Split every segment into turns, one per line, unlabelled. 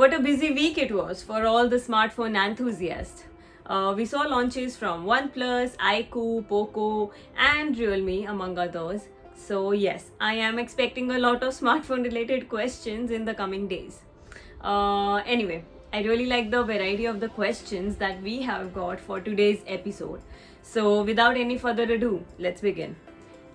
What a busy week it was for all the smartphone enthusiasts. We saw launches from OnePlus, iQOO, Poco, and Realme, among others. So, yes, I am expecting a lot of smartphone related questions in the coming days. Anyway, I really like the variety of the questions that we have got for today's episode. So, without any further ado, let's begin.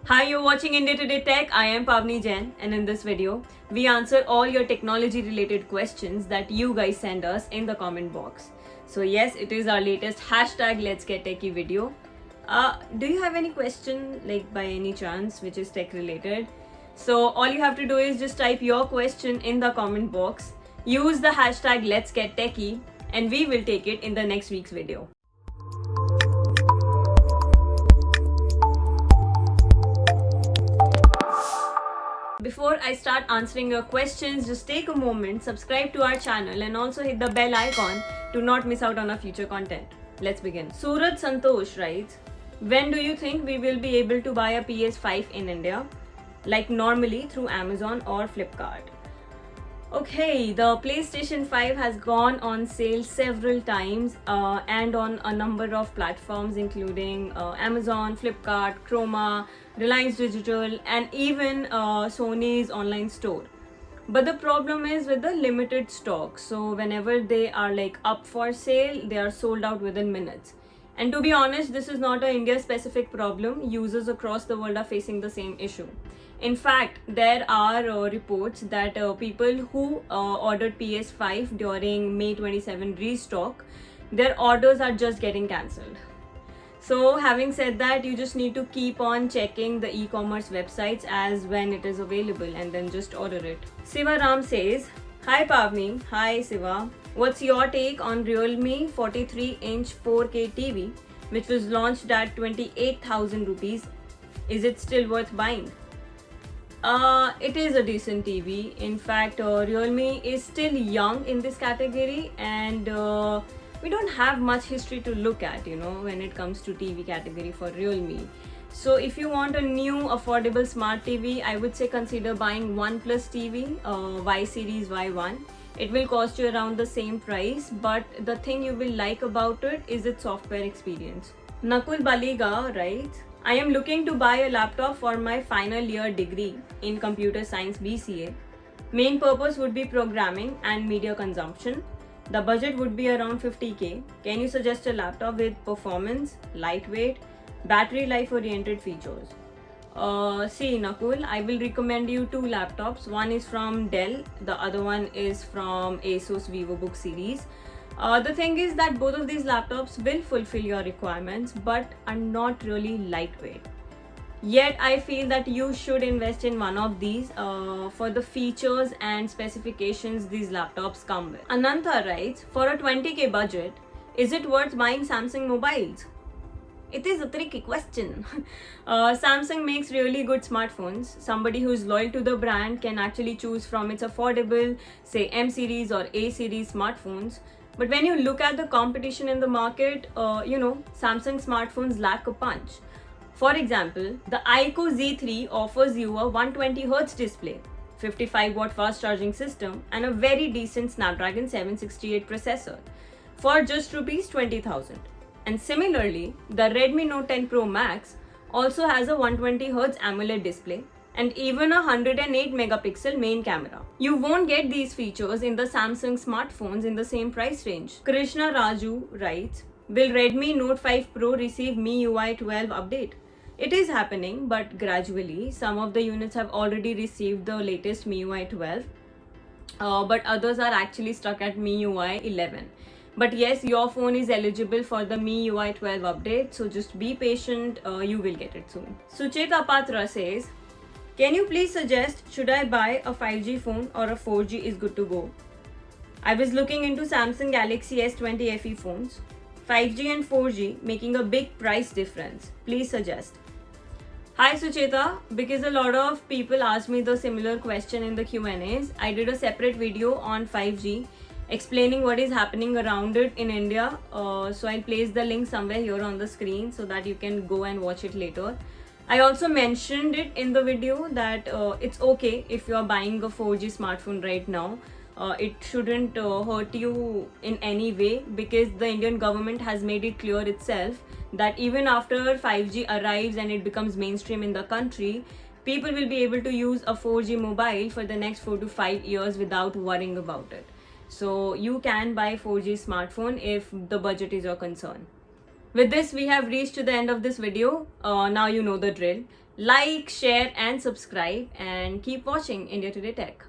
Hi, you're watching India Today Tech. I am Pavni Jain, and in this video, we answer all your technology related questions that you guys send us in the comment box. So, yes, it is our latest hashtag Let's Get Techie video. Do you have any question, like by any chance, which is tech related? So, all you have to do is just type your question in the comment box, use the hashtag Let's Get Techie, and we will take it in the next week's video. Before I start answering your questions, just take a moment, subscribe to our channel, and also hit the bell icon to not miss out on our future content. Let's begin. Suraj Santosh writes, when do you think we will be able to buy a PS5 in India? Like normally through Amazon or Flipkart. Okay, the PlayStation 5 has gone on sale several times and on a number of platforms including Amazon, Flipkart, Chroma, Reliance Digital, and even Sony's online store. But the problem is with the limited stock. So whenever they are like up for sale, they are sold out within minutes. And to be honest, this is not an India specific problem. Users across the world are facing the same issue. In fact, there are reports that people who ordered PS5 during May 27 restock, their orders are just getting cancelled. So having said that, you just need to keep on checking the e-commerce websites as when it is available and then just order it. Siva Ram says, hi Pavni, hi Siva. What's your take on Realme 43-inch 4K TV which was launched at 28,000 rupees? Is it still worth buying? It is a decent TV. In fact, Realme is still young in this category and we don't have much history to look at, when it comes to TV category for Realme. So if you want a new affordable smart TV, I would say consider buying OnePlus TV, Y Series Y1. It will cost you around the same price, but the thing you will like about it is its software experience. Nakul Baliga writes, I am looking to buy a laptop for my final year degree in computer science BCA. Main purpose would be programming and media consumption. The budget would be around 50k. Can you suggest a laptop with performance, lightweight, battery life oriented features? See Nakul, I will recommend you two laptops. One is from Dell, the other one is from Asus VivoBook series. The thing is that both of these laptops will fulfill your requirements but are not really lightweight. Yet I feel that you should invest in one of these for the features and specifications these laptops come with. Ananta writes, for a 20k budget, is it worth buying Samsung mobiles? It is a tricky question. Samsung makes really good smartphones. Somebody who is loyal to the brand can actually choose from its affordable, say M series or A series smartphones. But when you look at the competition in the market, Samsung smartphones lack a punch. For example, the iQOO Z3 offers you a 120Hz display, 55-watt fast charging system, and a very decent Snapdragon 768 processor for just Rs 20,000. And similarly, the Redmi Note 10 Pro Max also has a 120Hz AMOLED display and even a 108 megapixel main camera. You won't get these features in the Samsung smartphones in the same price range. Krishna Raju writes, will Redmi Note 5 Pro receive MIUI 12 update? It is happening, but gradually. Some of the units have already received the latest MIUI 12, but others are actually stuck at MIUI 11. But yes, your phone is eligible for the MIUI 12 update, so just be patient, you will get it soon. Sucheta Patra says, can you please suggest, should I buy a 5G phone or a 4G is good to go? I was looking into Samsung Galaxy S20 FE phones. 5G and 4G making a big price difference. Please suggest. Hi Sucheta, because a lot of people asked me the similar question in the Q&As, I did a separate video on 5G explaining what is happening around it in India. So I'll place the link somewhere here on the screen so that you can go and watch it later. I also mentioned it in the video that it's okay if you are buying a 4G smartphone right now. it shouldn't hurt you in any way, because the Indian government has made it clear itself that even after 5G arrives and it becomes mainstream in the country, people will be able to use a 4G mobile for the next 4 to 5 years without worrying about it. So you can buy 4G smartphone if the budget is your concern. With this, we have reached to the end of this video. Now you know the drill. Like, share and subscribe, and keep watching India Today Tech.